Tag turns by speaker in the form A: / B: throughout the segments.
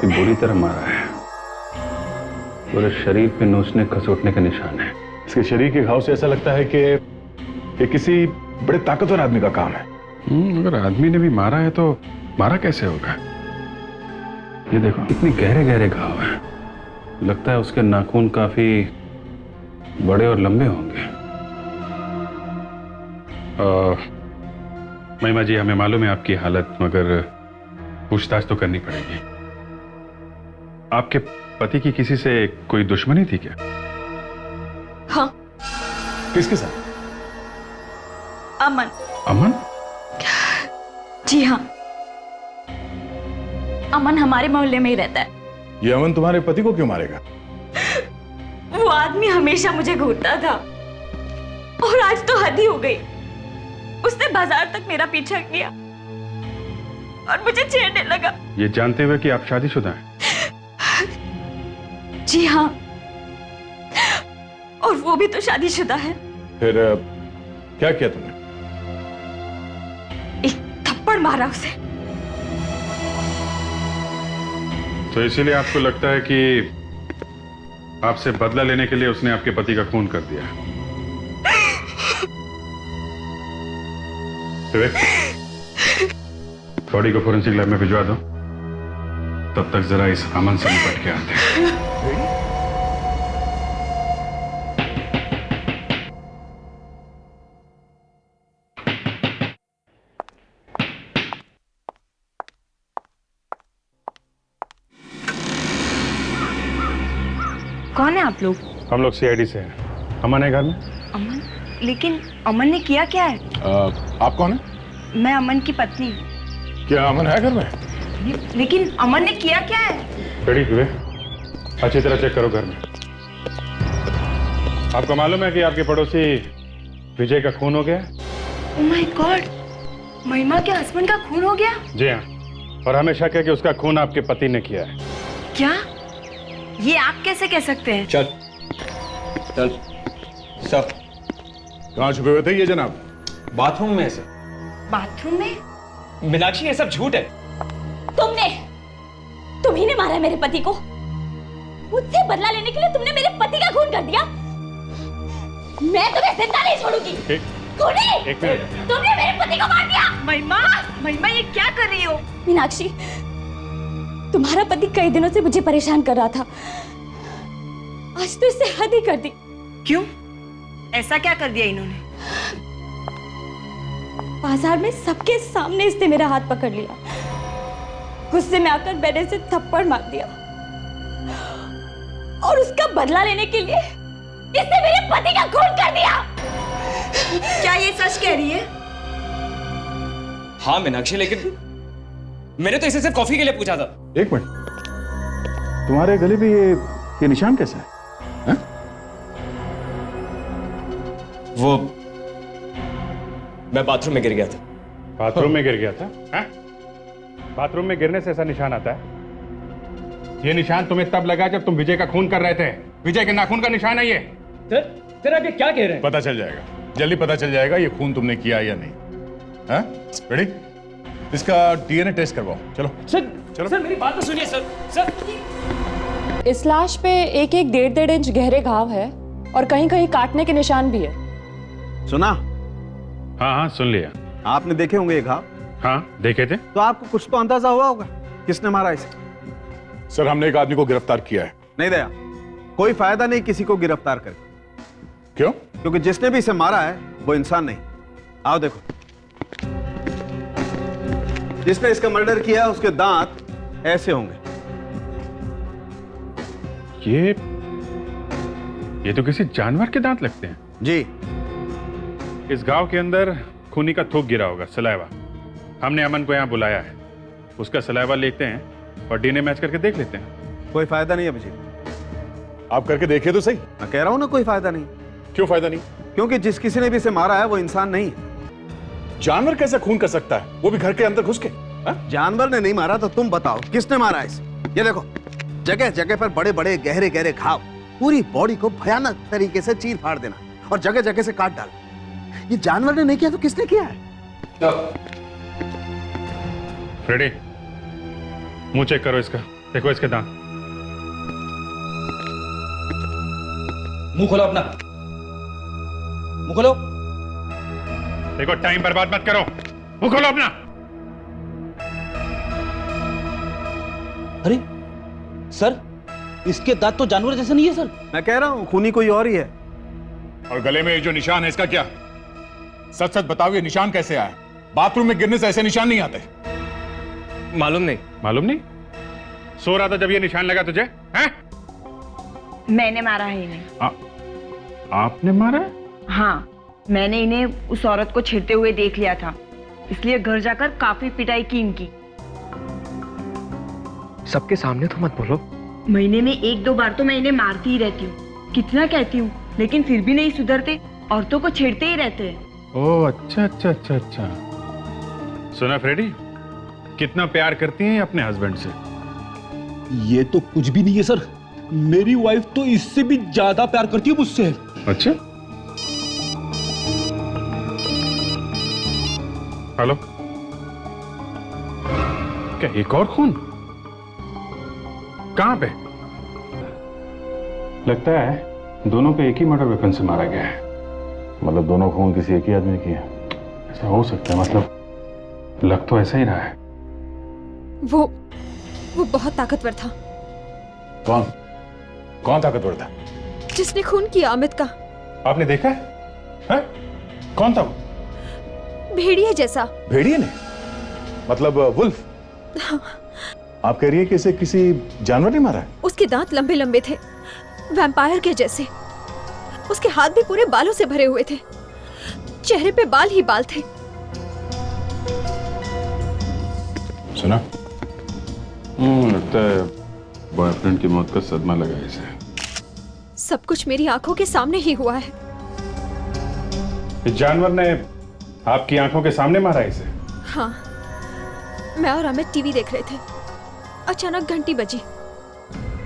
A: काफी बुरी तरह मारा है। पूरे शरीर पे नोचने खसोटने के निशान है।
B: इसके शरीर के घाव से ऐसा लगता है कि ये किसी बड़े ताकतवर आदमी का काम है।
A: अगर आदमी ने भी मारा है तो मारा कैसे होगा? ये देखो कितने गहरे गहरे घाव हैं। लगता है उसके नाखून काफी बड़े और लंबे होंगे। महिमा जी, हमें मालूम है आपकी हालत, मगर पूछताछ तो करनी पड़ेगी। आपके पति की किसी से कोई दुश्मनी थी क्या?
C: हाँ।
B: किसके साथ?
C: अमन।
A: अमन?
C: जी हाँ, अमन हमारे मोहल्ले में ही रहता है।
B: ये अमन तुम्हारे पति को क्यों मारेगा?
C: वो आदमी हमेशा मुझे घूरता था और आज तो हद ही हो गई। उसने बाजार तक मेरा पीछा किया और मुझे छेड़ने लगा।
A: ये जानते हुए कि आप शादीशुदा हैं?
C: जी हाँ, और वो भी तो शादीशुदा है।
B: फिर क्या किया तुमने?
C: एक थप्पड़ मारा उसे।
A: तो इसीलिए आपको लगता है कि आपसे बदला लेने के लिए उसने आपके पति का खून कर दिया? बॉडी को फोरेंसिक लैब में भिजवा दो। तब तक जरा इस अमन से निपट के आते हैं।
D: कौन है आप लोग?
A: हम लोग सीआईडी से हैं। अमन है घर में?
D: अमन? लेकिन अमन ने किया क्या है?
B: आप कौन है?
D: मैं अमन की पत्नी।
B: क्या अमन है घर में?
D: लेकिन अमन ने किया क्या है?
A: रेडी हुए? अच्छी तरह चेक करो घर में। आपको मालूम है कि आपके पड़ोसी विजय का खून हो गया?
D: ओह माय गॉड, महिमा के हस्बैंड का खून हो गया?
A: जी हाँ, और हमें शक है कि उसका खून आपके पति ने किया है।
D: क्या? ये आप कैसे कह सकते हैं?
B: चल चल सब। कहाँ छुपे हुए थे ये जनाब?
E: बाथरूम में सर।
D: बाथरूम में?
E: मीनाक्षी, ये सब झूठ है।
C: तुम्ही ने मारा है मेरे पति को। मुझसे बदला लेने के लिए तुमने मेरे पति का खून कर दिया। मैं तुम्हें जिंदा नहीं छोड़ूंगी। खूनी!
A: एक मिनट।
C: तुमने मेरे पति को मार दिया।
D: महिमा, महिमा ये क्या कर रही हो?
C: मीनाक्षी, तुम्हारा पति कई दिनों से मुझे परेशान कर रहा था। आज तो इससे हद ही कर दी।
D: क्यों? ऐसा क्या कर दिया इन्होंने?
C: बाजार में सबके सामने इसने मेरा हाथ पकड़ लिया। गुस्से में आकर मैंने इसे थप्पड़ मार दिया और उसका बदला लेने के लिए इसने मेरे पति का खून कर दिया।
D: क्या ये सच कह रही है?
E: हाँ मीनाक्षी, लेकिन मैंने तो इसे सिर्फ कॉफी के लिए पूछा था।
B: एक मिनट, तुम्हारे गले पे ये निशान कैसा है?
E: वो मैं बाथरूम में गिर गया था।
A: बाथरूम में गिर गया था? हाँ? बाथरूम में गिरने से ऐसा निशान आता है? ये निशान तुम्हें तब लगा जब तुम विजय का खून कर रहे थे। विजय के नाखून का निशान है ये।
E: सर आप ये क्या कह रहे हैं?
B: पता चल जाएगा, जल्दी पता चल जाएगा ये खून तुमने किया या नहीं। हाँ? रेडी? इसका डीएनए टेस्ट करवाओ। चलो
E: सर,
B: चलो।
E: सर मेरी बात तो सुनिए सर।
F: इस लाश पे एक एक 1.5 इंच गहरे घाव है और कहीं कहीं काटने के निशान भी है।
G: सुना?
A: हाँ हाँ सुन लिया।
G: आपने देखे होंगे ये घाव?
A: हाँ देखे थे।
G: तो आपको कुछ तो अंदाजा हुआ होगा किसने मारा इसे?
B: सर हमने एक आदमी को गिरफ्तार किया है।
G: नहीं दया, कोई फायदा नहीं किसी को गिरफ्तार करके।
B: क्यों?
G: क्योंकि जिसने भी इसे मारा है वो इंसान नहीं। आओ देखो, जिसने इसका मर्डर किया उसके दांत ऐसे होंगे।
A: ये तो किसी जानवर के दांत लगते हैं।
G: जी।
A: इस गांव के अंदर खूनी का थूक गिरा होगा, सलाइवा। हमने अमन को यहाँ बुलाया है, उसका सलाइवा लेते हैं और डीएनए मैच करके देख लेते हैं।
G: कोई फायदा नहीं अभिजीत।
B: आप करके देखिए तो सही।
G: मैं कह रहा हूं ना, कोई फायदा नहीं।
B: क्यों फायदा नहीं?
G: क्योंकि जिस किसी ने भी इसे मारा है वो इंसान नहीं है।
B: जानवर कैसे खून कर सकता है, वो भी घर के अंदर घुस के?
G: जानवर ने नहीं मारा तो तुम बताओ किसने मारा इसे? ये देखो, जगह जगह पर बड़े बड़े गहरे गहरे घाव, पूरी बॉडी को भयानक तरीके से चीर फाड़ देना और जगह जगह से काट डालना। ये जानवर ने नहीं किया तो किसने किया है?
A: फ्रेडी, मुंह चेक करो इसका। देखो इसके दांत।
E: मुंह खोलो अपना, मुंह खोलो।
A: देखो टाइम बर्बाद मत करो, मुंह खोलो अपना।
H: अरे सर, इसके दांत तो जानवर जैसे नहीं है सर।
G: मैं कह रहा हूं खूनी कोई और ही है।
B: और गले में ये जो निशान है इसका क्या? सच सच बताओ, ये निशान कैसे आया? बाथरूम में गिरने से ऐसे निशान नहीं आते।
E: मालूम नहीं।
A: मालूम नहीं? सो रहा था जब ये निशान लगा तुझे? हैं?
I: मैंने मारा है इन्हें।
A: आपने मारा?
I: हाँ, मैंने इन्हें उस औरत को छेड़ते हुए देख लिया था, इसलिए घर जाकर काफी पिटाई की इनकी।
H: सबके सामने तो मत बोलो।
I: महीने में 1-2 बार तो मैं इन्हें मारती ही रहती हूँ। कितना कहती हूँ, लेकिन फिर भी नहीं सुधरते, औरतों को छेड़ते ही रहते हैं।
A: ओह अच्छा अच्छा अच्छा अच्छा। सुना फ्रेडी, कितना प्यार करती हैं अपने हस्बैंड से?
H: ये तो कुछ भी नहीं है सर, मेरी वाइफ तो इससे भी ज्यादा प्यार करती है मुझसे।
A: अच्छा, हेलो, क्या एक और खून? कहां पे? लगता है दोनों पे एक ही मर्डर वेपन से मारा गया है। मतलब दोनों खून किसी एक ही आदमी ने किए? ऐसा हो सकता है, मतलब लग तो ऐसा ही रहा है।
F: वो बहुत ताकतवर था।
B: कौन? कौन ताकतवर था?
F: जिसने खून किया अमित का।
A: आपने देखा है? हैं? कौन था वो?
F: भेड़िया जैसा।
B: भेड़िए ने? मतलब वुल्फ? आप कह रही है कि इसे किसी जानवर ने मारा है?
F: उसके दांत लंबे लंबे थे, वैम्पायर के जैसे। उसके हाथ भी पूरे बालों से भरे हुए थे, चेहरे पे बाल ही बाल थे।
B: सुना?
A: लगता है बॉयफ्रेंड की मौत का सदमा लगा इसे।
F: सब कुछ मेरी आंखों के सामने ही हुआ है।
A: इस जानवर ने आपकी आंखों के सामने मारा इसे?
F: हाँ, मैं और अमित टीवी देख रहे थे। अचानक घंटी बजी।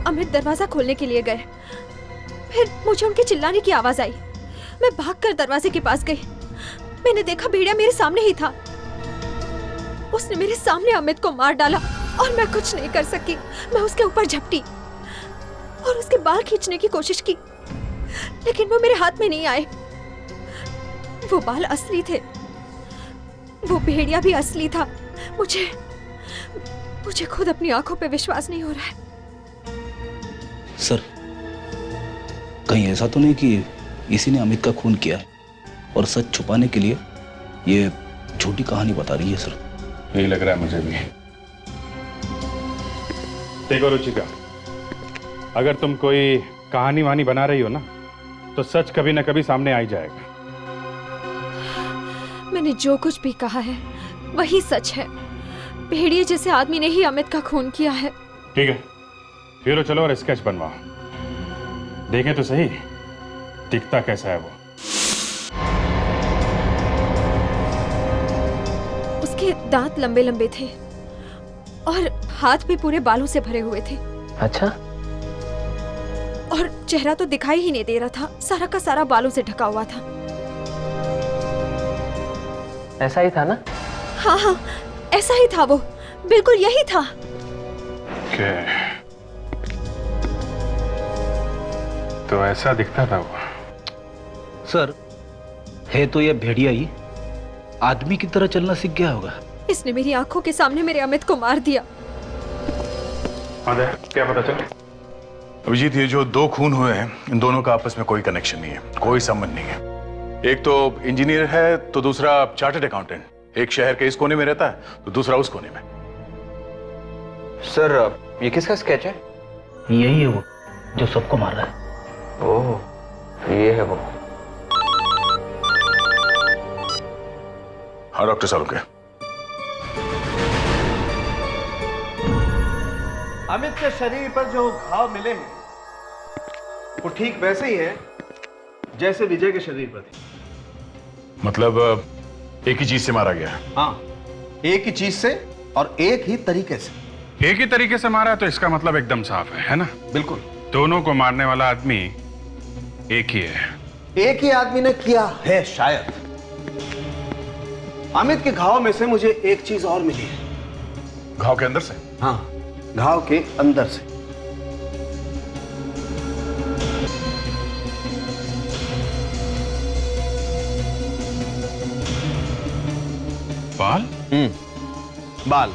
F: अमित दरवाजा खोलने के लिए गए, फिर मुझे उनके चिल्लाने की आवाज आई। मैं भागकर दरवाजे के पास गई। मैंने देखा भेड़िया मेरे सामने ही था। उसने मेरे सामने अमित को मार डाला और मैं कुछ नहीं कर सकी। मैं उसके ऊपर झपटी और उसके बाल खींचने की कोशिश की, लेकिन वो मेरे हाथ में नहीं आए। वो बाल असली थे, वो भेड़िया भी असली था। मुझे खुद अपनी आंखों पे विश्वास नहीं हो रहा है।
H: सर, कहीं ऐसा तो नहीं कि इसी ने अमित का खून किया है और सच छुपाने के लिए ये झूठी कहानी बता रही है? सर,
A: यही लग रहा है मुझे भी। देखो रुचिका, अगर तुम कोई कहानी वानी बना रही हो ना, तो सच कभी ना कभी सामने आ ही जाएगा।
F: मैंने जो कुछ भी कहा है वही सच है। भेड़िए जैसे आदमी ने ही अमित का खून किया है।
A: ठीक है, ब्यूरो चलो और स्केच बनवाओ। देखें तो सही दिखता कैसा है वो।
F: उसके दांत लंबे लंबे थे और हाथ भी पूरे बालों से भरे हुए थे।
H: अच्छा।
F: और चेहरा तो दिखाई ही नहीं दे रहा था, सारा का सारा बालों से ढका हुआ था।
H: ऐसा ही था ना?
F: हाँ हाँ, ऐसा ही था वो, बिल्कुल यही था।
A: तो ऐसा दिखता था वो।
H: सर, है तो ये भेड़िया ही आदमी की तरह चलना सीख गया होगा।
F: इसने मेरी आंखों के सामने मेरे अमित को मार दिया।
A: क्या पता चला?
B: अभिजीत, ये जो 2 खून हुए हैं, इन दोनों का आपस में कोई कनेक्शन नहीं है, कोई संबंध नहीं है। एक तो इंजीनियर है तो दूसरा चार्टर्ड अकाउंटेंट। एक शहर के इस कोने में रहता है तो दूसरा उस कोने में।
H: सर, ये किसका स्केच है? यही है वो जो सबको मार रहा है। ओह, ये है वो।
B: हाँ डॉक्टर सालुंके।
G: अमित के शरीर पर जो घाव मिले हैं वो ठीक वैसे ही है जैसे विजय के शरीर पर थे।
B: मतलब एक ही चीज से मारा गया है?
G: हाँ, एक ही चीज से और एक ही तरीके से।
A: एक ही तरीके से मारा है तो इसका मतलब एकदम साफ है ना?
G: बिल्कुल।
A: दोनों को मारने वाला आदमी एक ही है।
G: एक ही आदमी ने किया है शायद। अमित के घाव में से मुझे एक चीज और मिली है।
B: घाव के अंदर से?
G: हाँ, घाव के अंदर से।
A: बाल?
G: बाल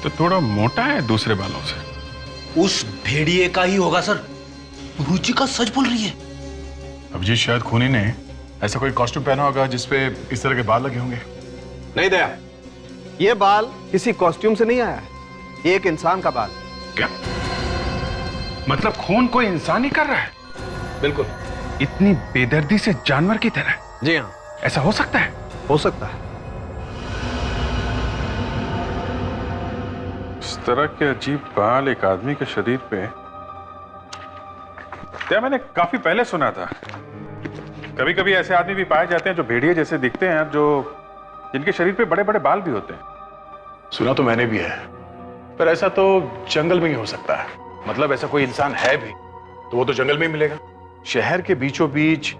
A: तो थोड़ा मोटा है दूसरे बालों से।
H: उस भेड़िए का ही होगा सर। रुचिका सच बोल रही है।
B: अभिजीत, शायद खूनी ने ऐसा कोई कॉस्ट्यूम पहना होगा जिसपे इस तरह के बाल लगे होंगे।
G: नहीं दया, ये बाल किसी कॉस्ट्यूम से नहीं आया है, ये एक इंसान का बाल।
A: क्या मतलब खून कोई इंसान ही कर रहा है?
G: बिल्कुल।
A: इतनी बेदर्दी से जानवर की तरह?
G: जी हाँ,
A: ऐसा हो सकता है?
G: हो सकता है।
A: इस तरह के अजीब बाल एक आदमी के शरीर पे क्या मैंने काफी पहले सुना था। कभी कभी ऐसे आदमी भी पाए जाते हैं जो भेड़िए जैसे दिखते हैं, जो जिनके शरीर पे बड़े बड़े बाल भी होते हैं।
B: सुना तो मैंने भी है, पर ऐसा तो जंगल में ही हो सकता है। मतलब ऐसा कोई इंसान है भी तो वो तो जंगल में ही मिलेगा। शहर के बीचों बीच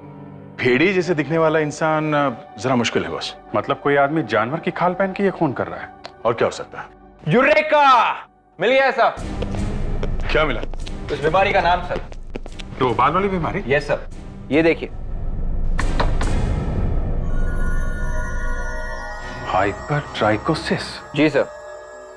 B: भेड़िए जैसे दिखने वाला इंसान जरा मुश्किल है बस।
A: मतलब कोई आदमी जानवर की खाल पहन के ये खून कर रहा है?
B: और क्या हो सकता है?
E: यूरेका! मिल गया सर।
B: क्या मिला?
E: उस बीमारी का नाम सर।
A: तो बाल वाली बीमारी?
E: यस सर, ये देखिए।
A: हाइपरट्राइकोसिस?
E: जी सर,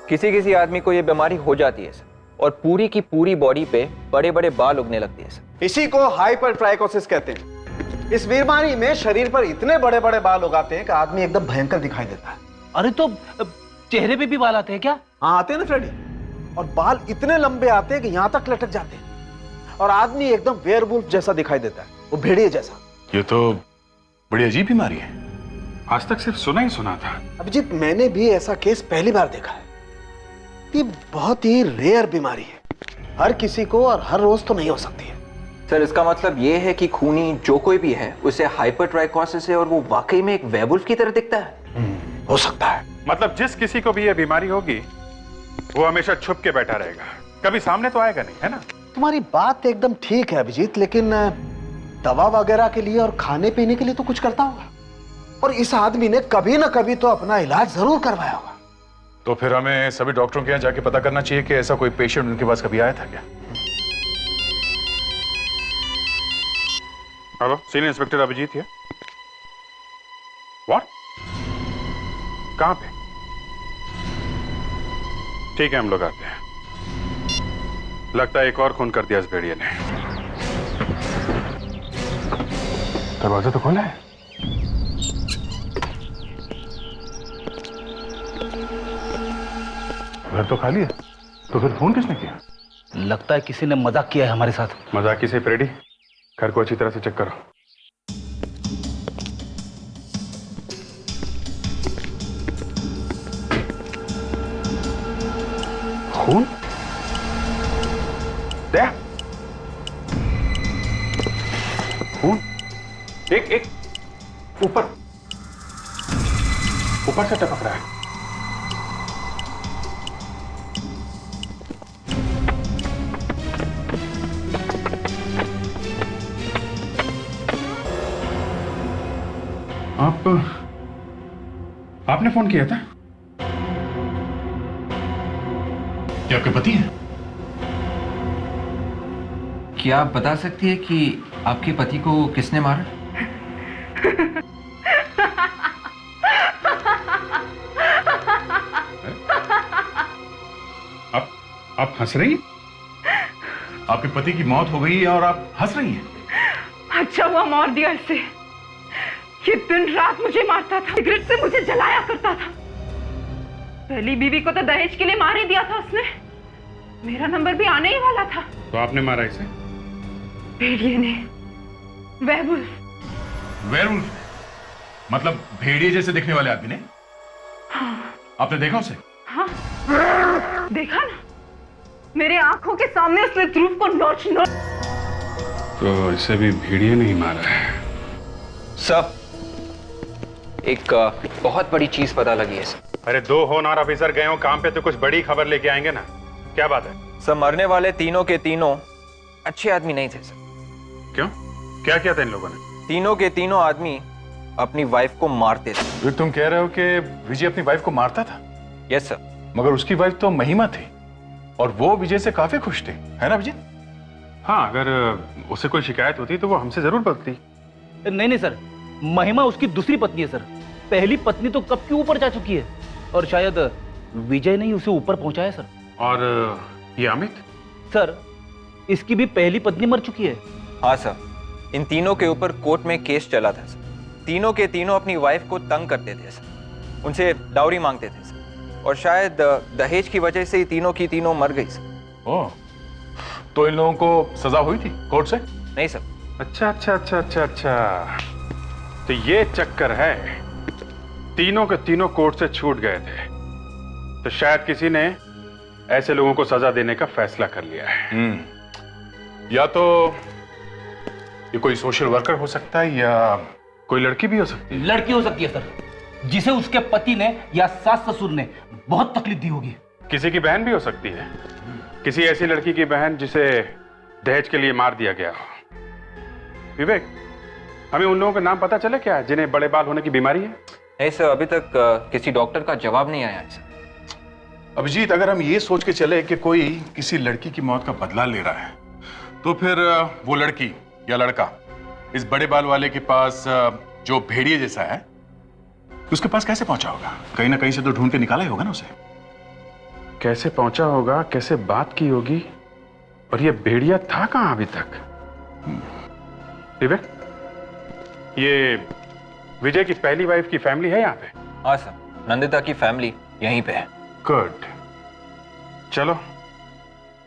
E: किसी किसी आदमी को ये बीमारी हो जाती है सर, और पूरी की पूरी बॉडी पे बड़े बड़े बाल उगने लगते हैं सर।
G: इसी को हाइपरट्राइकोसिस कहते हैं। इस बीमारी में शरीर पर इतने बड़े बड़े बाल उगाते हैं कि आदमी एकदम भयंकर दिखाई देता है।
H: अरे तो चेहरे पे भी बाल आते हैं क्या?
G: हाँ, आते हैं ना फ्रेडी। और बाल इतने लंबे आते हैं कि यहां तक लटक जाते हैं, और आदमी एकदम वेयरवुल्फ जैसा दिखाई देता है, वो भेड़िए जैसा।
B: ये तो बड़ी अजीब बीमारी है।
A: आज तक सिर्फ सुना ही सुना था।
G: अभिजीत, मैंने भी ऐसा केस पहली बार देखा है। ये बहुत ही रेयर बीमारी है, हर किसी को और हर रोज तो नहीं हो सकती है।
E: सर, इसका मतलब ये है कि खूनी जो कोई भी है उसे हाइपरट्राइकोसिस है और वो वाकई में एक वेयरवुल्फ की तरह दिखता है।
G: हो सकता है।
A: मतलब जिस किसी को भी ये बीमारी होगी वो हमेशा छुप के बैठा रहेगा, कभी सामने तो आएगा नहीं, है ना?
G: तुम्हारी बात एकदम ठीक है अभिजीत, लेकिन दवा वगैरह के लिए और खाने पीने के लिए तो कुछ करता होगा, और इस आदमी ने कभी ना कभी तो अपना इलाज जरूर करवाया होगा।
B: तो फिर हमें सभी डॉक्टरों के यहाँ जाके पता करना चाहिए कि ऐसा कोई पेशेंट उनके पास कभी आया था क्या।
A: हेलो, सीनियर इंस्पेक्टर अभिजीत है। व्हाट? कहां पे? ठीक है, हम लोग आते हैं। लगता है एक और खून कर दिया इस भेड़िए ने। दरवाजा तो खोला है। घर तो खाली है, तो फिर फोन किसने किया?
H: लगता है किसी ने मजाक किया है हमारे साथ।
A: मजाक से फ्रेडी, घर को अच्छी तरह से चेक करो। खून? दया? खून? एक ऊपर से टपक रहा है। आपने फोन किया था?
B: क्या आपके पति हैं?
J: क्या आप बता सकती है कि आपके पति को किसने मारा?
A: आप हंस रही हैं?
B: आपके पति की मौत हो गई है और आप हंस रही हैं?
I: अच्छा हुआ मार दिया इसे। ये दिन रात मुझे मारता था, सिगरेट से मुझे जलाया करता था। पहली बीवी को तो दहेज के लिए मार ही दिया था उसने। मेरा नंबर भी आने ही वाला था।
A: तो आपने मारा इसे?
I: भेड़िए ने। वेयरवुल्फ।
B: वेयरवुल्फ? मतलब भेड़िए जैसे दिखने वाले आदमी ने?
I: हाँ।
B: आपने देखा उसे?
I: हाँ, देखा ना, मेरे आंखों के सामने उसने ध्रुव को नोच।
A: तो इसे भी भेड़िए नहीं मारा है?
E: सर, एक बहुत बड़ी चीज पता लगी है सर।
A: अरे, 2 होनहार ऑफिसर गए हो काम पे तो कुछ बड़ी खबर लेके आएंगे ना। क्या बात है?
E: सर, मरने वाले तीनों के तीनों अच्छे आदमी नहीं थे सर।
A: क्यों? क्या किया था इन लोगों ने?
E: तीनों के तीनों आदमी अपनी वाइफ को मारते थे।
B: तुम कह रहे हो कि विजय अपनी वाइफ को मारता था?
E: Yes sir.
B: मगर उसकी वाइफ तो महिमा थी। और वो विजय से काफी खुश थे, है ना विजय?
A: हाँ, अगर उसे कोई शिकायत होती तो वो हमसे जरूर बोलती।
H: नहीं नहीं सर, महिमा उसकी दूसरी पत्नी है सर। पहली पत्नी तो कब की ऊपर जा चुकी है, और शायद विजय ने ही उसे ऊपर पहुंचाया सर।
A: और ये अमित?
H: सर, इसकी भी पहली पत्नी मर चुकी है।
E: हाँ सर, इन तीनों के ऊपर कोर्ट में केस चला था सर। तीनों के तीनों अपनी वाइफ को तंग करते थे सर, उनसे डाउरी मांगते थे सर, और शायद दहेज की वजह से ही तीनों की तीनों मर गई सर।
B: ओह, तो इन लोगों को सजा हुई थी कोर्ट से?
E: नहीं सर।
A: अच्छा अच्छा अच्छा अच्छा अच्छा, तो ये चक्कर है। तीनों के तीनों कोर्ट से छूट गए थे, तो शायद किसी ने ऐसे लोगों को सजा देने का फैसला कर लिया है।
B: या तो ये कोई सोशल वर्कर हो सकता है, या
A: कोई लड़की भी हो सकती है।
H: लड़की हो सकती है सर, जिसे उसके पति ने या सास ससुर ने बहुत तकलीफ दी होगी।
A: किसी की बहन भी हो सकती है, किसी ऐसी लड़की की बहन जिसे दहेज के लिए मार दिया गया हो। विवेक, हमें उन लोगों का नाम पता चले क्या, जिन्हें बड़े बाल होने की बीमारी है?
E: नहीं सर, अभी तक किसी डॉक्टर का जवाब नहीं आया है सर।
B: अभिजीत, अगर हम ये सोच के चले कि कोई किसी लड़की की मौत का बदला ले रहा है, तो फिर वो लड़की या लड़का इस बड़े बाल वाले के पास जो भेड़िए जैसा है, उसके पास कैसे पहुंचा होगा? कहीं ना कहीं से तो ढूंढ के निकाला ही होगा ना उसे।
A: कैसे पहुंचा होगा, कैसे बात की होगी, और ये भेड़िया था कहां अभी तक? विवेक, ये विजय की पहली वाइफ की फैमिली है यहाँ पे?
E: हाँ सर, नंदिता की फैमिली यहीं पे है।
A: गुड, चलो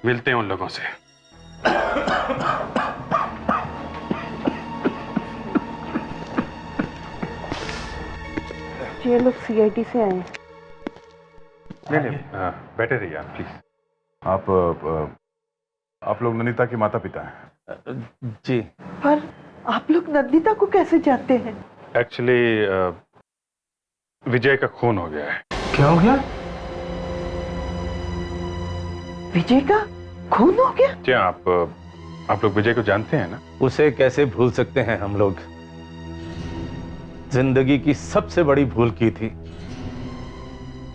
A: मिलते हैं उन लोगों से।
I: ये लोग सीआईडी से आए।
A: नहीं, बैठे रहिए आप प्लीज।
B: आप लोग नंदिता के माता पिता हैं?
H: जी।
I: पर आप लोग नंदिता को कैसे जानते हैं?
A: एक्चुअली विजय का खून हो गया है।
H: क्या हो गया?
I: विजय का खून हो गया?
A: क्या आप लोग विजय को जानते हैं ना?
K: उसे कैसे भूल सकते हैं हम लोग। जिंदगी की सबसे बड़ी भूल की थी।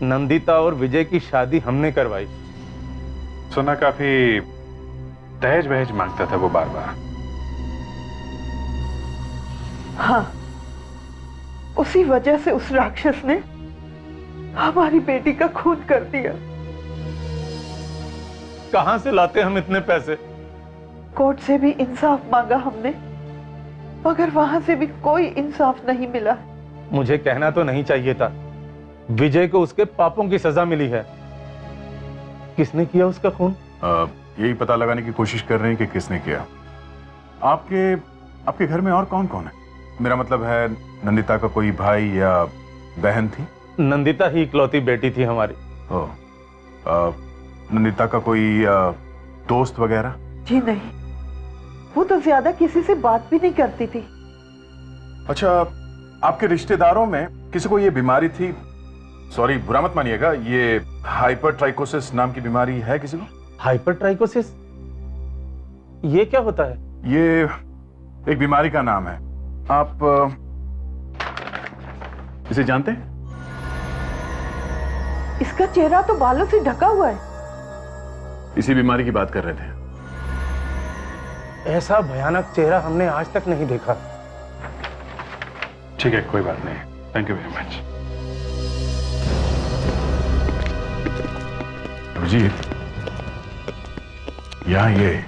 K: नंदिता और विजय की शादी हमने करवाई।
A: सुना काफी दहेज वहेज मांगता था वो बार बार।
I: हाँ, उसी वजह से उस राक्षस ने हमारी बेटी का खून कर दिया।
K: कहां से लाते हम इतने पैसे?
I: कोर्ट से भी इंसाफ मांगा हमने, मगर वहां से भी कोई इंसाफ नहीं मिला।
K: मुझे कहना तो नहीं चाहिए था। विजय को उसके पापों की सजा मिली है। किसने किया उसका खून?
B: यही पता लगाने की कोशिश कर रहे हैं कि किसने किया। आपके घर में और कौन कौन है? मेरा मतलब है, नंदिता का कोई भाई या बहन थी?
K: नंदिता ही इकलौती बेटी थी हमारी।
B: नंदिता का कोई दोस्त वगैरह?
I: जी नहीं, वो तो ज्यादा किसी से बात भी नहीं करती थी।
B: अच्छा, आपके रिश्तेदारों में किसी को ये बीमारी थी? सॉरी, बुरा मत मानिएगा, ये हाइपरट्राइकोसिस नाम की बीमारी है किसी को?
K: हाइपरट्राइकोसिस? ये क्या होता है?
B: ये एक बीमारी का नाम है। आप इसे जानते हैं?
I: इसका चेहरा तो बालों से ढका हुआ है।
B: इसी बीमारी की बात कर रहे थे।
K: ऐसा भयानक चेहरा हमने आज तक नहीं देखा।
A: ठीक है, कोई बात नहीं, thank you very much.
B: Abhijit, यहाँ ये,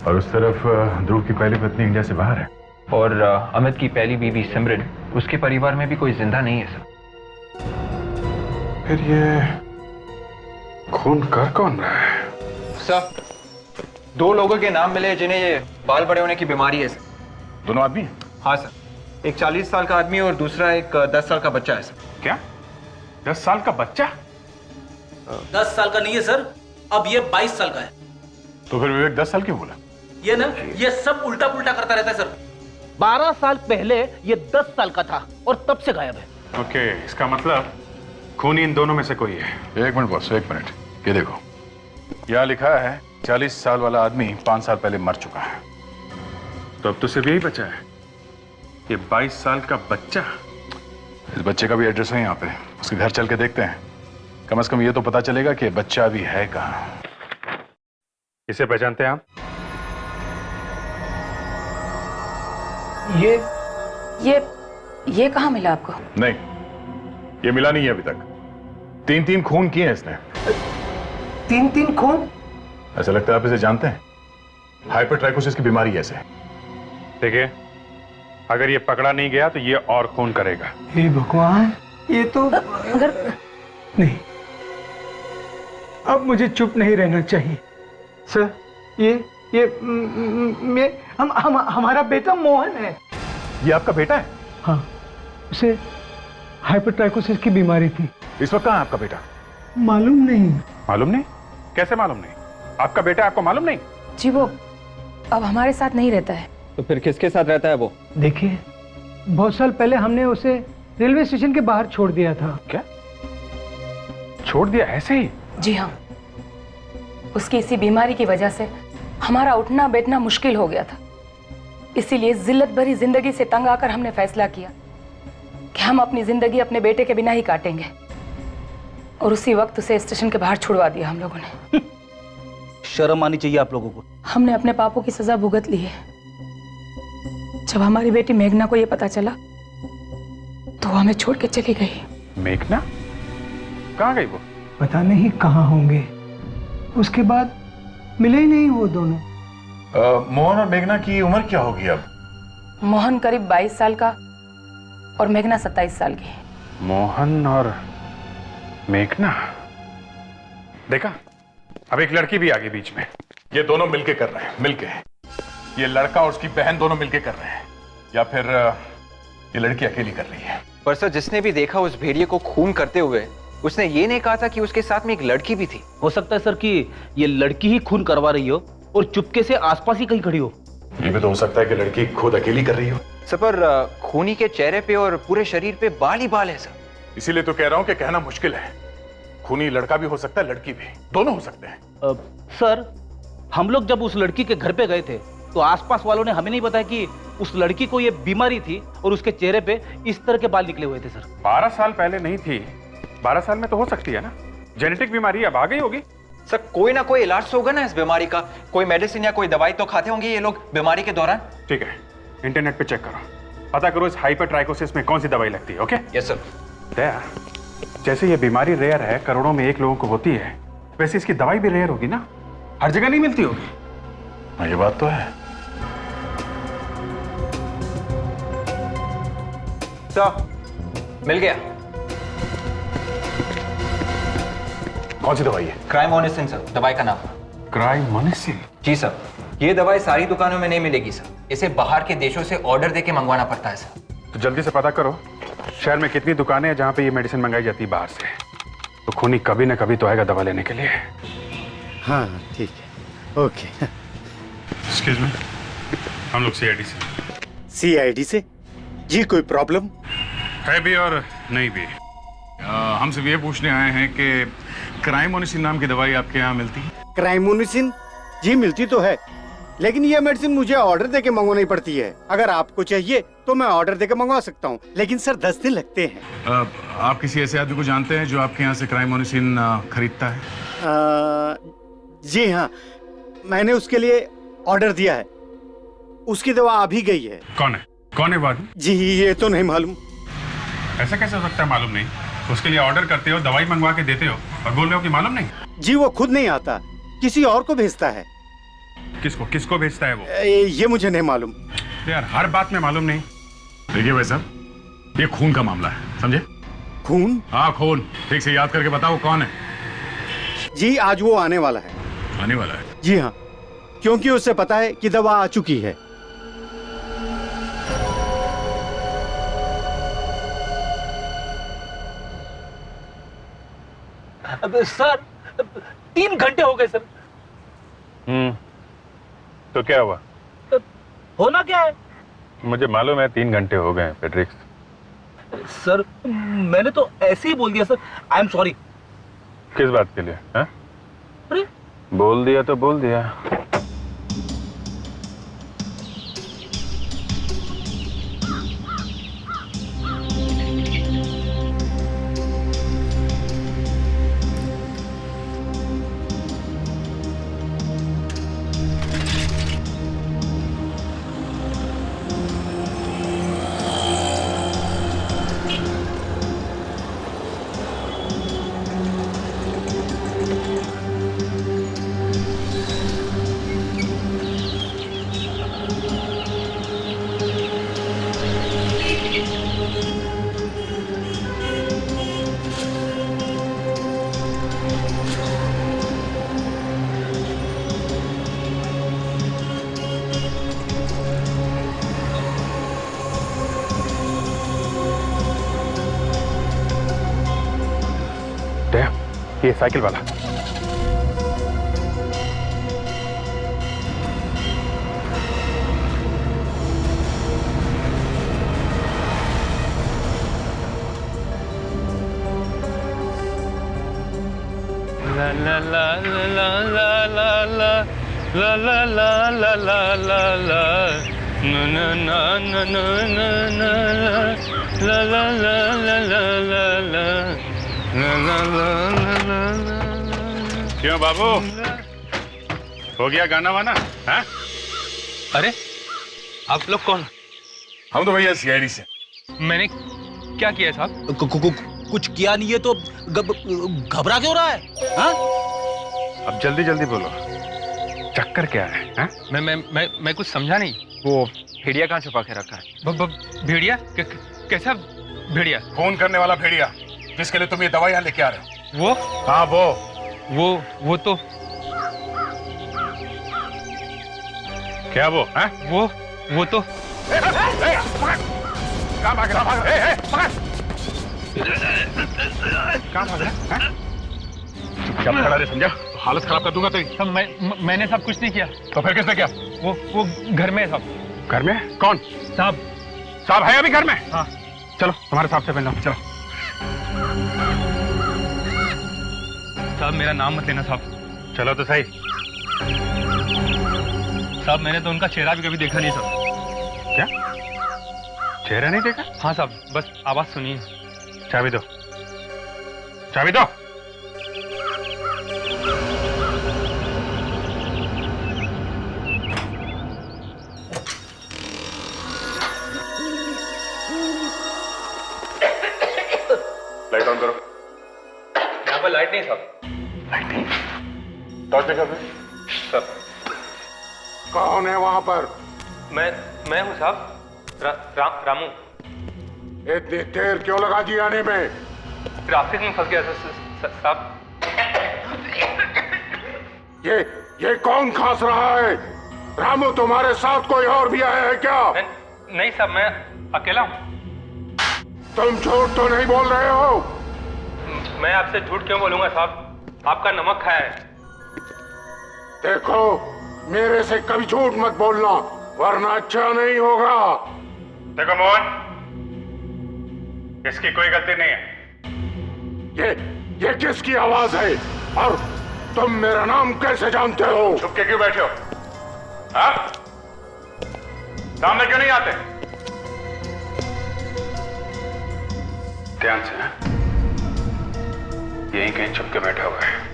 B: और उस तरफ ध्रुव की पहली पत्नी इंडिया से बाहर है।
E: और अमित की पहली बीवी सिमरन, उसके परिवार में भी कोई जिंदा नहीं है सर।
A: फिर ये खून कर कौन रहा है?
E: सर, 2 लोगों के नाम मिले जिन्हें ये बाल बड़े होने की बीमारी है सर।
B: दोनों आदमी हैं?
E: हाँ सर, एक 40 साल का आदमी और दूसरा एक 10 साल का बच्चा है सर।
A: क्या 10 साल का बच्चा?
H: 10 साल का नहीं है सर, अब ये 22 साल का है।
B: तो फिर विवेक 10 साल क्यों बोला?
H: ये ना, ये सब उल्टा पुल्टा करता रहता है सर। 12 साल पहले ये 10 साल का था और तब से गायब है।
A: ओके, इसका मतलब खूनी इन दोनों में से कोई है।
B: एक मिनट बॉस, एक मिनट। ये देखो, यहाँ लिखा है 40 साल वाला आदमी 5 साल पहले मर चुका है।
A: तो अब तो सिर्फ यही बचा है, ये 22 साल का बच्चा।
B: इस बच्चे का भी एड्रेस है यहाँ पे, उसके घर चल के देखते हैं। कम से कम ये तो पता चलेगा कि बच्चा अभी है कहाँ।
A: इसे पहचानते हैं आप?
I: ये कहाँ मिला आपको?
B: नहीं, ये मिला नहीं है अभी तक। 3-3 खून किए हैं इसने।
K: 3-3 खून?
B: ऐसा लगता है आप इसे जानते हैं। हाइपरट्राइकोसिस की बीमारी है इसे।
A: देखिए, अगर ये पकड़ा नहीं गया तो ये और खून करेगा।
K: हे भगवान, ये तो
I: अगर
K: नहीं, अब मुझे चुप नहीं रहना चाहिए। सर, हमारा बेटा मोहन है।
B: ये आपका बेटा है?
K: हाँ, उसे हाइपरट्राइकोसिस की बीमारी थी।
B: इस वक्त कहाँ है आपका बेटा?
K: मालूम नहीं।
A: मालूम नहीं? कैसे मालूम नहीं? आपका बेटा आपको मालूम नहीं?
I: जी, वो अब हमारे साथ नहीं रहता है।
E: तो फिर किसके साथ रहता है वो?
K: देखिए, बहुत साल पहले हमने उसे रेलवे स्टेशन के बाहर छोड़ दिया था।
A: क्या? छोड़ दिया ऐसे ही?
I: जी हाँ, उसकी इसी बीमारी की वजह से हमारा उठना बैठना मुश्किल हो गया था। इसीलिए जिल्लत भरी जिंदगी से तंग आकर हमने फैसला किया कि हम अपनी जिंदगी अपने बेटे के बिना ही काटेंगे, और उसी वक्त उसे स्टेशन के बाहर छुड़वा दिया हम लोगों ने।
H: शर्म आनी चाहिए आप लोगों को।
I: हमने अपने पापों की सजा भुगत ली है। जब हमारी बेटी मेघना को यह पता चला तो वो हमें छोड़ के चली गई।
A: मेघना? कहाँ गई वो?
K: पता नहीं कहाँ होंगे। उसके बाद मिले ही नहीं वो दोनों।
B: मोहन और मेघना की उम्र क्या होगी अब?
I: मोहन करीब 22 साल का और मेघना 27 साल की।
A: मोहन और मेघना? देखा, अब एक लड़की भी आ गई बीच में।
B: ये दोनों मिलके कर रहे हैं, मिलके। ये लड़का और उसकी बहन दोनों मिलके कर रहे हैं, या फिर ये लड़की अकेली कर रही है।
E: पर सर, जिसने भी देखा उस भेड़िए को खून करते हुए, उसने ये नहीं कहा था कि उसके साथ में एक लड़की भी थी।
H: हो सकता है सर कि ये लड़की ही खून करवा रही हो और चुपके से आसपास ही कहीं खड़ी हो।
B: ये भी तो हो सकता है कि लड़की खुद अकेली कर रही हो।
E: सर, पर खूनी के चेहरे पे और पूरे शरीर पे बाल ही बाल है सर।
B: इसीलिए तो कह रहा हूं कि कहना मुश्किल है। खूनी लड़का भी हो सकता है, लड़की भी, दोनों हो सकते हैं।
H: सर, हम लोग जब उस लड़की के घर पे गए थे तो आसपास वालों ने हमें नहीं बताया कि उस लड़की को ये बीमारी थी और उसके चेहरे पे इस तरह के बाल निकले हुए थे। सर,
A: 12 साल पहले नहीं थी, 12 साल में तो हो सकती है ना। जेनेटिक बीमारी अब आ गई होगी।
E: सर, कोई ना कोई इलाज तो होगा ना इस बीमारी का। कोई मेडिसिन या कोई दवाई तो खाते होंगे ये लोग बीमारी के दौरान।
A: ठीक है, इंटरनेट पे चेक करो, पता करो इस हाइपरट्राइकोसिस में कौन सी दवाई लगती है। ओके?
E: Yes sir.
A: दया, जैसे ये बीमारी रेयर है, करोड़ों में एक लोगों को होती है, वैसे इसकी दवाई भी रेयर होगी ना, हर जगह नहीं मिलती होगी।
B: हाँ, ये बात तो है।
E: सर, मिल गया।
B: कौन सी दवाई है?
E: क्राइमोनिसिन सर, दवाई का नाम।
A: क्राइमोनिसिन?
E: जी सर, ये दवाई सारी दुकानों में नहीं मिलेगी सर। इसे बाहर के देशों से ऑर्डर देके मंगवाना पड़ता है सर।
A: तो जल्दी से पता करो शहर में कितनी दुकानें हैं जहां पे ये मेडिसिन मंगाई जाती है बाहर से। तो खूनी कभी ना कभी तो आएगा दवा लेने के लिए।
G: हाँ ठीक है, ओके।
A: एक्सक्यूज मी, हम लोग सीआईडी से।
G: सीआईडी से? जी, कोई प्रॉब्लम
A: है भी और नहीं भी।
B: हम सिर्फ ये पूछने आए हैं कि क्राइमोनिसिन नाम की दवाई आपके यहाँ मिलती है?
L: क्राइमोनिसिन? जी मिलती तो है, लेकिन ये मेडिसिन मुझे ऑर्डर देके मंगवानी पड़ती है। अगर आपको चाहिए तो मैं ऑर्डर देके मंगवा सकता हूँ, लेकिन सर 10 दिन लगते हैं।
B: आप किसी ऐसे आदमी को जानते हैं जो आपके यहाँ से क्राइमोनिसिन खरीदता है?
L: जी हाँ, मैंने उसके लिए ऑर्डर दिया है। उसकी दवा आ भी गई है।
A: कौन है? कौन है वो आदमी?
L: जी ये तो नहीं मालूम।
A: ऐसा कैसे हो सकता है मालूम नहीं? उसके लिए ऑर्डर करते हो, दवाई मंगवा के देते हो और बोल रहे हो कि मालूम नहीं?
L: जी वो खुद नहीं आता, किसी और को भेजता है।
A: किसको किसको भेजता है वो?
L: ये मुझे नहीं मालूम।
A: यार हर बात में मालूम नहीं।
B: देखिए भाई साहब, ये खून का मामला है, समझे?
L: खून?
B: हाँ खून। ठीक से याद करके बताओ कौन है?
L: जी आज वो आने वाला है।
B: आने वाला है?
L: जी हाँ, क्योंकि उसे पता है कि दवा आ चुकी है।
H: सर 3 घंटे हो गए सर।
A: तो क्या हुआ?
H: होना क्या है?
A: मुझे मालूम है 3 घंटे हो गए पेट्रिक्स।
H: सर मैंने तो ऐसे ही बोल दिया सर। I am sorry.
A: किस बात के लिए? हाँ?
H: अरे
A: बोल दिया तो बोल दिया। जया, ये साइकिल वाला।
K: ला ला ला ला ला ला ला ला ला ला ला ला ला ला ना ना ना ना ना ना ला ला ला ला ला ला ला ला ला ला।
A: क्यों बाबू, हो गया गाना वाना? हाँ?
K: अरे आप लोग कौन?
B: हम तो भैया सीआईडी से।
K: मैंने क्या किया साहब?
H: कुछ किया नहीं है तो घबरा क्यों रहा है? हाँ?
A: अब जल्दी जल्दी बोलो, चक्कर क्या है? हाँ?
K: मैं कुछ समझा नहीं।
E: वो भेड़िया कहाँ छुपा के रखा है?
K: भेड़िया? कैसा भेड़िया?
B: फोन करने वाला भेड़िया, जिसके लिए तुम ये दवाई यहाँ लेके आ रहे हो।
K: वो?
B: हाँ
K: वो तो
A: क्या वो? हाँ?
K: वो तो
A: कहाँ भाग रहा? पकड़! कहाँ भाग रहा? चुपचाप खड़ा रहे, समझा? हालत खराब कर दूंगा तेरी।
K: मैंने सब कुछ नहीं किया।
A: तो फिर किसने किया?
K: वो घर में है साहब।
A: घर में? कौन? साहब है अभी घर में?
K: हाँ।
A: चलो तुम्हारे साहब से मिलना, चलो।
K: साहब मेरा नाम मत लेना साहब।
A: चलो तो सही।
K: साहब मैंने तो उनका चेहरा भी कभी देखा नहीं साहब।
A: क्या? चेहरा नहीं देखा?
K: हाँ साहब, बस आवाज सुनिए।
A: चाबी दो, चाबी दो। लाइट ऑन करो।
K: यहाँ पर लाइट नहीं साहब।
A: लाइट नहीं? टॉर्च देखा फिर?
K: सब
B: कौन है वहां पर?
K: मैं हूँ साहब। रामू।
B: इतनी देर क्यों लगा दी आने में?
K: ट्रैफिक में फंस गया साहब।
B: ये कौन खांस रहा है? रामू, तुम्हारे साथ कोई और भी आया है क्या?
K: नहीं साहब, मैं अकेला हूँ।
B: तुम झूठ तो नहीं बोल रहे हो?
K: मैं आपसे झूठ क्यों बोलूंगा साहब? आपका नमक खाया है।
B: देखो, मेरे से कभी झूठ मत बोलना, वरना अच्छा नहीं होगा।
A: देखो मोहन, इसकी कोई गलती नहीं है।
B: ये किसकी आवाज है? और तुम मेरा नाम कैसे जानते हो?
A: चुप के क्यों बैठे हो? हाँ? सामने क्यों नहीं आते? ध्यान से, यहीं कहीं छुप के बैठा हुआ है।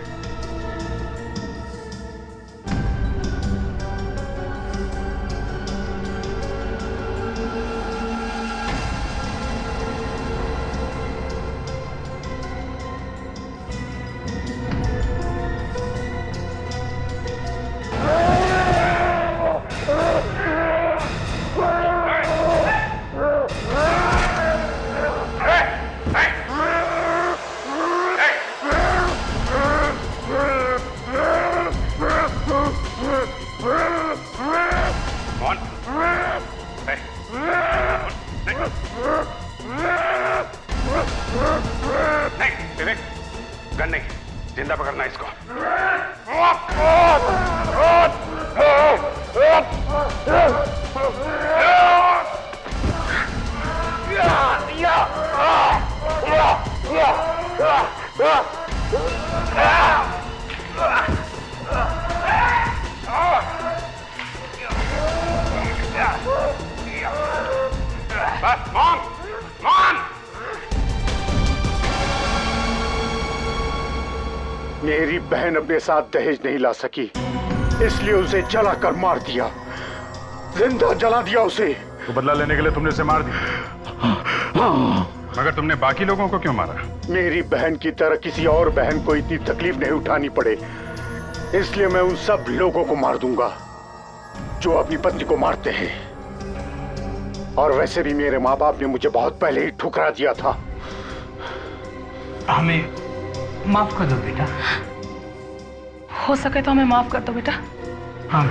A: गन नहीं, जिंदा पकड़ना इसको। बस मान।
B: मेरी बहन अपने साथ दहेज नहीं ला सकी, इसलिए उसे जलाकर मार दिया, जिंदा जला दिया उसे।
A: तो बदला लेने के लिए तुमने उसे मार दिया? मगर तुमने बाकी लोगों को क्यों मारा?
B: मेरी बहन की तरह किसी और बहन को इतनी तकलीफ नहीं उठानी पड़े, इसलिए मैं उन सब लोगों को मार दूंगा जो अपनी पत्नी को मारते हैं। और वैसे भी मेरे माँ बाप ने मुझे बहुत पहले ही ठुकरा दिया था।
I: हमें माफ कर दो बेटा। हो सके तो हमें माफ कर दो बेटा। हाँ,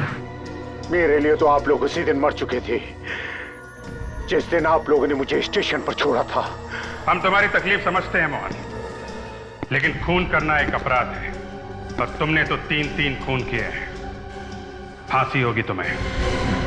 B: मेरे लिए तो आप लोग उसी दिन मर चुके थे जिस दिन आप लोगों ने मुझे स्टेशन पर छोड़ा था।
A: हम तुम्हारी तकलीफ समझते हैं मोहन, लेकिन खून करना एक अपराध है और तुमने तो 3-3 खून किए हैं। फांसी होगी तुम्हें।